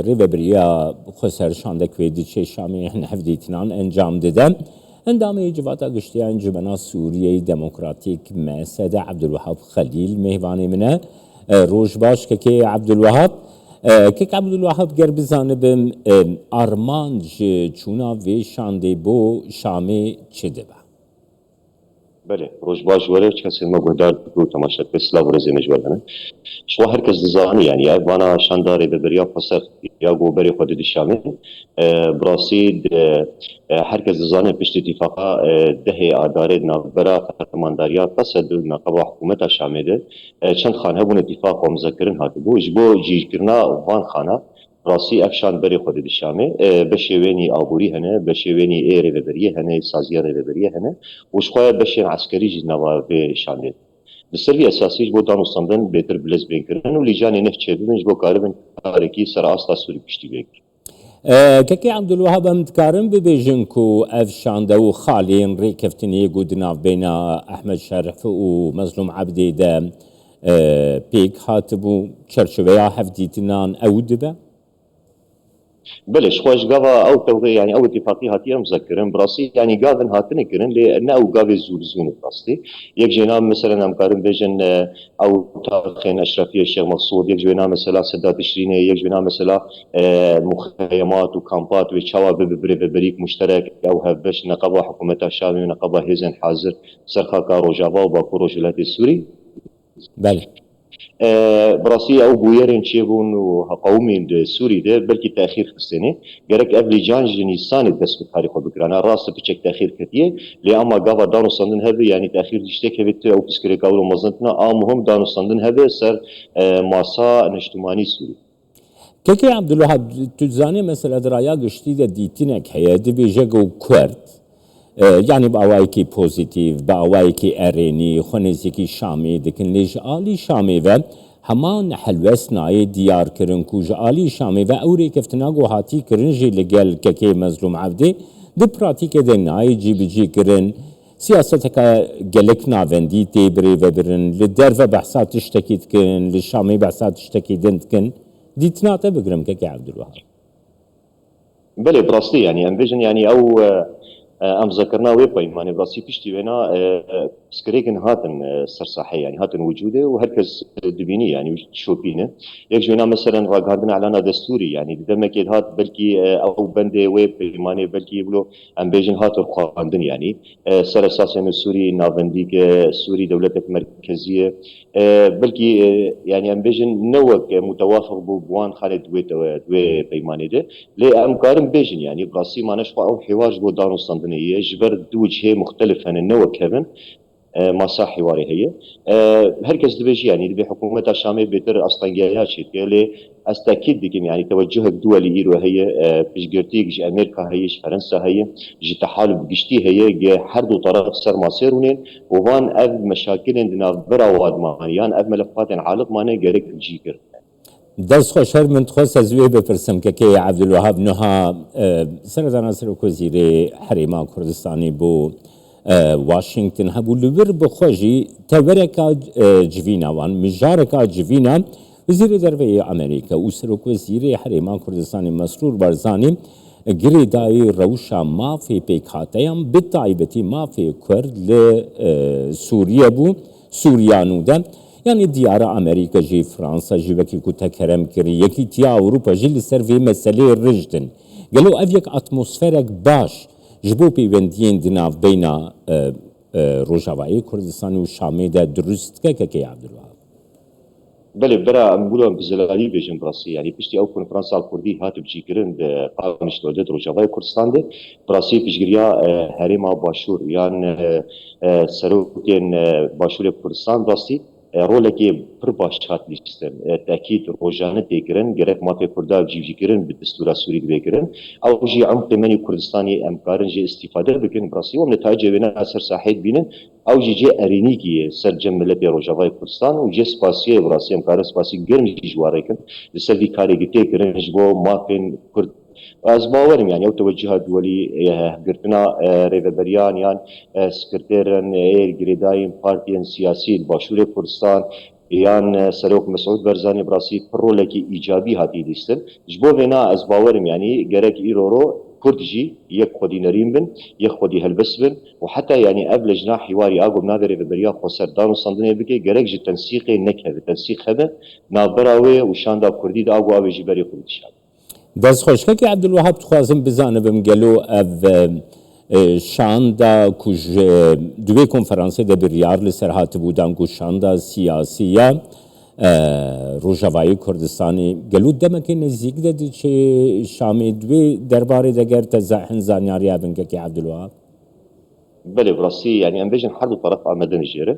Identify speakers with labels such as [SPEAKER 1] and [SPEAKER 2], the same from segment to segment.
[SPEAKER 1] ریبریا خسرشان دکویدی چه شامی هفدیتنان انجام دادم. اندامه جوات گشتی انجمن سوریه دموکراتیک مسعد عبدالوهاب خلیل مهوانی منه روش باش که عبدالوهاب که عبدالوهاب گربزانه بم آرمانج چونا و شانده بو شامی چه دبا؟
[SPEAKER 2] بله روش باش وره کسی ما گودار دو تماشات بسلا ورزه مجوالنا شو هركز دزاني يعني وانا شانداري ببريا فسر يا غوبري خود الشامي براسيد هركز دزاني بشت اتفاقا دهي اداري نابرا فرمانداريا قصد نقابه حكومه الشامي ده چند خانه بون اتفاق ومذكرن هاتبو جبو جيجكرنا وان خانه راسي افشان بري خود الشامي بشويني ابوري هنا بشويني ايري ببريه هنا سازياري ببريه هنا وشخويا بشين عسكري جنوا بشاندي بسری اساسی جو دانستندن بهتر بلز بینکرن و لیجانی نفچه ببینج بو کاربن تاریکی سر آستا سوری پشتی بینکر.
[SPEAKER 1] كي عبد الوهاب متكارم ببيجنكو افشانده وخالين ريكفتني قدنا بين احمد شرف ومظلوم عبدي ده بيك هاتبو شرشويا هفديتنان او دبا؟
[SPEAKER 2] بلش خوش قاوا او توغي يعني او اتفاقي هاتيه مذكرين براسي يعني قاذن هاتن كرن لان او قاوي زون براسي يك جينا مثلا امكارن بيجن او تاريخين اشرفيه الشيخ مقصود يك جينا مثلا سدات تشريني يك جينا مثلا مخيمات وكامبات وشوا ببريك مشترك او هبش نقابه حكومه الشامي ونقابه هيزن حاضر سرخا كاروجافا وباكو روجلات السوري
[SPEAKER 1] بله
[SPEAKER 2] براسي او بويرن تشيبون وقومين سوري ده بلكي تاخير خصني جرك قبل جان جنيسان دس بتاريخ بكرانا راس بتشك تاخير كتيه لاما قاوا دانو صندن هبه يعني تاخير دشتك هبت او بسكري قاولو مزنتنا مهم دانو صندن هبه سر ماسا نجتماني سوري
[SPEAKER 1] كي عبد الوهاب تزاني مثلا درايا قشتي ديتينك هي دبيجو كورد يعني باوايكي بوزيتيف باوايكي اريني خنزيكي شامي دكن ليج آلي شامي و همان حلوس ناي ديار كرن كوج آلي شامي و اوري كفتناغو هاتي كرن جي لگل ككي مظلوم عبدي دي براتيك دي ناي جي بجي كرن سياستك جلك نافندي تيبري وبرن للدرفة بحثات تشتكي تكن للشامي بحثات تشتكي دنتكن دي تناتا بقرم ككي عبد الوهاب
[SPEAKER 2] بله براستي يعني امبيجن يعني او ام ذكرنا وي بيماني براسي بيشتي بينا سكريكن هاتن سرصاحي يعني هاتن وجوده وهركز دبيني يعني شوبينه يجينا مثلا راغاردن اعلان دستوري يعني دمك هات بلكي او بندي وي بيماني بلكي بلو ام بيجن هات القاندن يعني سر اساس السوري نافنديك سوري دولتك مركزيه بلكي يعني ام بيجن نوك متوافق بوان خالد دوي بيماني ده لي ام كارم بيجن يعني براسي ما نشوا او حوار بو دانستان جبر دو وجهه مختلف عن النوع كيفن ماسا حواري هي هركز دبيجي يعني دبي حكومه الشامي بيتر اصلا جايه شيء لي استاكيد ديكم يعني توجه الدولي ايرو هي بيشغرتيك جي امريكا هي فرنسا هي جي تحالف بجشتي هي جي حردو طرف سر ماسيرونين وفان اف مشاكل عندنا براواد مانيان اف ملفات عالق ماني جريك جيكر
[SPEAKER 1] دەست خۆشەر من خۆست زوێ بپرسم کە کەی عەبدولوهاب نوها سەرەتا سەرۆک وەزیرەی هەرێما کوردستانی بۆ واشنگتن هەبوو لەبەر بخۆژی تەوەرێکا جڤیناوان مژارێکا جڤینە وەزیرە دەرەوەی ئەمریکا و سەرۆک وەزیرەی هەرێما کوردستانی مەسرور بەرزانی گرێدایی ڕەوشە مافی پێکهاتەیان بتایبەتی مافی کورد لە سووریە بوو سووریانوودە يعني ديار امريكا جي فرنسا جي وكي كوتا كرم كري يكي تيا اوروبا جي لسر في مسألة رجدن قالوا افيك اتموسفيرك باش جبو بيوندين دينا بين روجاوائي كردستان وشامي دا درست كي عبد الوهاب
[SPEAKER 2] بله برا نقولوا بزلالي بيجن براسي يعني بيشتي او كونفرنس الكردي هات بجي كرن قامش دولت روجاوائي كردستان ده براسي بيجريا هريما باشور يعني سروكين باشور كردستان براسي رولكي پر باشات لیستن تاكيد روجانه تيكرن غير ما في كردا جيجي كرن بالدستور السوري بيكرن او جي عمق مني كردستاني امكارن جي استفاده بكن براسي ونتائج بينا اثر صحيح بينن او جي ارينيكي سر جمله روجاوي كردستان وجي سباسي براسي امكار سباسي غير جي جواريكن لسه كاري تيكرن جبو ما فين كرد از باورم يعني او توجهات دولي قرتنا ريفبريان يعني سكرتيرن اير جريداين بارتيان سياسي باشور كردستان یان سەرۆک مسعود بەرزانی بڕاستی پڕۆلێکی ئیجابی هاتی دیستن ji bo vêna ez bawerim yanî gerek îroro Kurd jî yek xwedî nerîn bin yek xwedî helbes bin û heta yanî ev li jina hîwarî a navê rêveberiya Xweser dan û sandinê bike gerek ji tensîqê nekeve tensîq hebe navbera wê û şanda Kurdî de a wê jî berê xwe dişan.
[SPEAKER 1] دەستخۆشکەکی عەبدولوهاب دixwazim bizanibim gelo ev şanda ku ji divê konferansê de biryar li ser hatibû dan ku şanda siyasî ya Rojavayê Kurdistanê gelo demekê nêzik de diçe Şamê divê derbarê de ger te hin zanyariya binkekê Abdülwahab?
[SPEAKER 2] Belê birastî yanî em bêjin her du taraf amedin jê re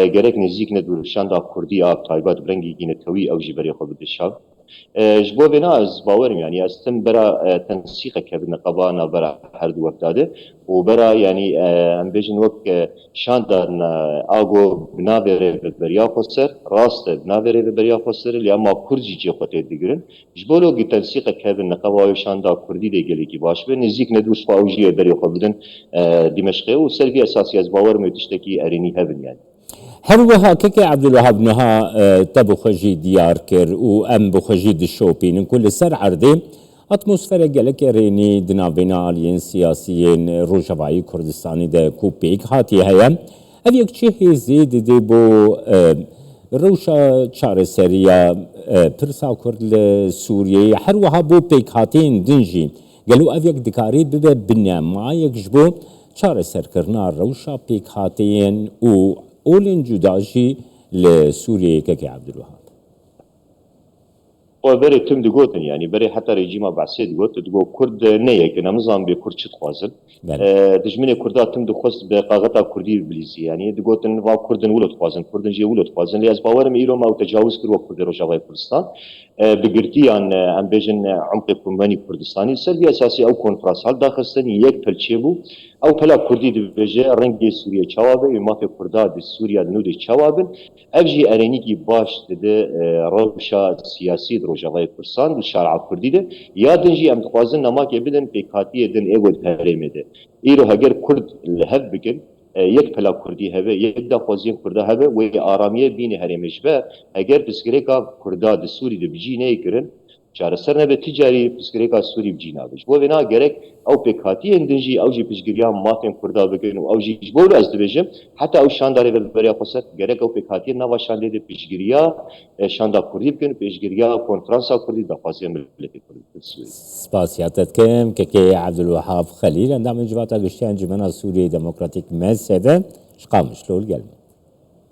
[SPEAKER 2] gerek nêzik ne du şanda Kurdî a taybet rengî gînekewî ew jî berê xwe bidişan. Ji bo vêna ez bawerim yanî ez tim bera tensîqeke bi neqeba navbera her du wekdadê û bera yanî em bêjin wek şanda ago bi navê rêveberiya Xweser rast e bi navê rêveberiya Xweser lê ema Kurd jî cê xwe tê digirin ji bo logî tensîqeke bi neqeba wê şanda Kurdî de gelekî baş be nêzik ne du xwe ew jî ê berê xwe bidin Dîmeşqê û ser vî esasî ez bawerim wê tiştekî erênî hebin yani.
[SPEAKER 1] Her wiha kekê Abdülwahab niha te bixwe jî diyar kir û em bixwe jî dişopînin ku li ser erdê atmosfera gelekê rênî di navbêna aliyên siyasiyên Rojavayê Kurdistanê de ku pêk hatiye heye ev yek çi hêzê didê bo rewşa çareseriya pirsa Kurd li Sûriyeyê her wiha bo pêkhatiyên din jî gelo ev yek dikarî bibe binemayek ji bo çareserkirina rewşa pêkhatiyên û olên cuda jî li Sûriyeyê kekê Abdülwahab.
[SPEAKER 2] berê tim digotin yanî berê heta rejîma Besê digot digo Kurd neyekin em nizan bê Kurd çi dixwazin dijminê Kurda tim dixwest bi qaxeta Kurdî bilîzî yanî digotin va Kurdin wilo dixwazin Kurdin jê wilo dixwazin lê ez bawerim îro me ew tecawüz kir wek Kurdê Rojavayê Kurdistan bi girtiyan em bêjin emqê Kurmanî Kurdistanî ser vî esasî ew konferans heldaxistin yek pilçê bû ew pela Kurdî dibêje rengê Sûriye çawa be wê mafê Kurda di Sûriya di nû de çawa bin ev jî erenîkî baş dide rewşa siyasî di Rojavayê Kurdistan û şer'a Kurdî de ya din jî em dixwazin nemakê bidin pêkhatiyê din êgo di herêmê de îro heger Kurd li hev bikin yek pela Kurdî hebe yek daxwaziyên Kurda hebe wê aramiye bînê herêmê ji be heger pirsgirêka Kurda di Sûrî de bijî nekirin çareser nebe ticarî pirsgirêka Sûrî bijî nabe ji bo vêna gerek ew pêkhatiyên din jî ew jî piştgiriya mafên Kurda bikin û ew jî ji bo ez dibêjim heta ew şanda rêveberiya Xweser gerek ew pêkhatiyên nava şandê de piştgiriya şanda Kurdî bikin pêşgiriya konferansa Kurdî daxwaziya milletê Kurdî.
[SPEAKER 1] Spasiya te dikim kekê Abdülwahab Xelîl endamên civata giştiyan Cîmena Sûriyê Demokratîk Mesede ji Qamişlo gelme.